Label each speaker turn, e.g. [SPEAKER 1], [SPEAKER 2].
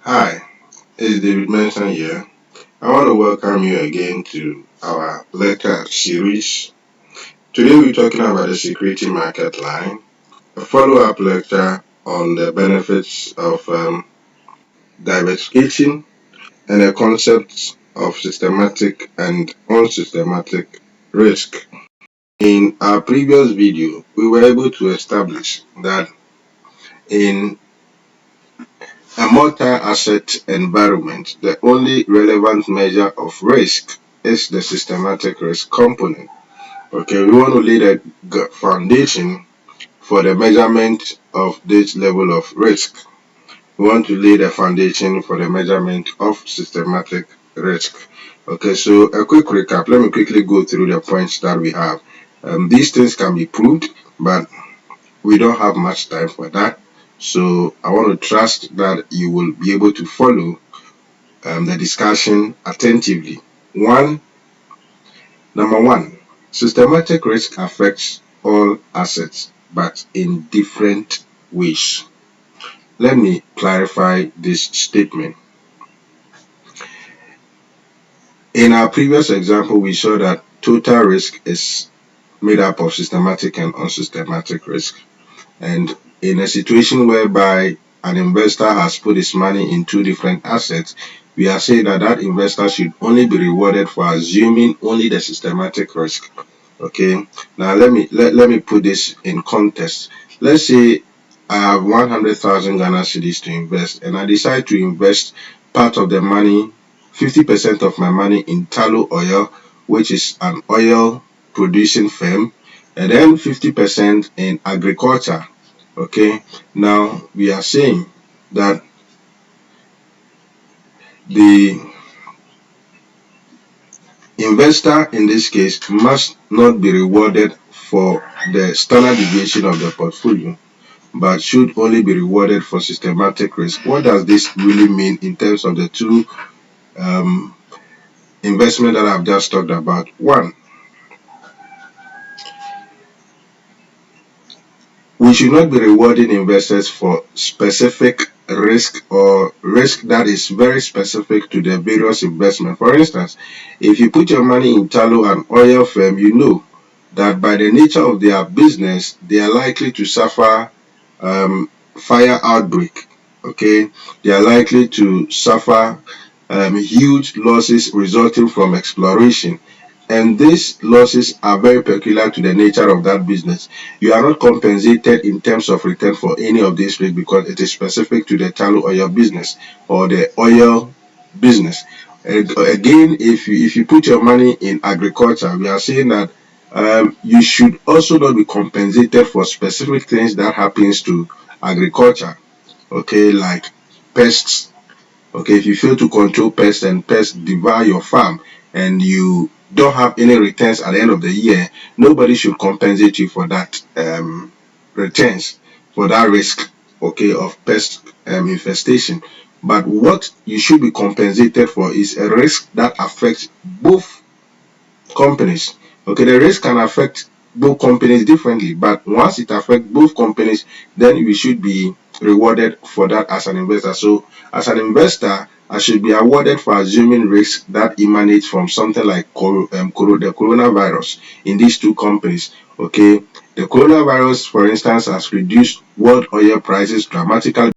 [SPEAKER 1] Hi, it's David Manson here. I want to welcome you again to our lecture series. Today we're talking about the security market line, a follow-up lecture on the benefits of diversification and the concepts of systematic and unsystematic risk. In our previous video, we were able to establish that in a multi-asset environment, the only relevant measure of risk is the systematic risk component. Okay, we want to lay the foundation for the measurement of this level of risk. We want to lay the foundation for the measurement of systematic risk. Okay, so a quick recap. Let me quickly go through the points that we have. These things can be proved, but we don't have much time for that. So I want to trust that you will be able to follow the discussion attentively. Number one, systematic risk affects all assets, but in different ways. Let me clarify this statement. In our previous example, we saw that total risk is made up of systematic and unsystematic risk. And in a situation whereby an investor has put his money in two different assets, we are saying that that investor should only be rewarded for assuming only the systematic risk. Okay, now let me put this in context. Let's say I have 100,000 Ghana cedis to invest, and I decide to invest part of the money, 50% of my money in Tallow Oil, which is an oil producing firm, and then 50% in agriculture. Okay, now we are saying that the investor in this case must not be rewarded for the standard deviation of the portfolio, but should only be rewarded for systematic risk. What does this really mean in terms of the two investment that I've just talked about? One, we should not be rewarding investors for specific risk or risk that is very specific to the various investment. For instance, if you put your money in tallow and oil firm, you know that by the nature of their business, they are likely to suffer fire outbreak. Okay, they are likely to suffer huge losses resulting from exploration, and these losses are very peculiar to the nature of that business. You are not compensated in terms of return for any of these risks because it is specific to the tallow oil business or the oil business. And again, if you put your money in agriculture, we are saying that you should also not be compensated for specific things that happens to agriculture. Okay, like pests. Okay, if you fail to control pests and pests devour your farm and you don't have any returns at the end of the year, nobody should compensate you for that returns, for that risk, okay, of pest infestation. But what you should be compensated for is a risk that affects both companies. Okay, the risk can affect both companies differently, but once it affects both companies, then we should be rewarded for that as an investor. So as an investor, I should be awarded for assuming risk that emanates from something like the coronavirus in these two companies. Okay, the coronavirus, for instance, has reduced world oil prices dramatically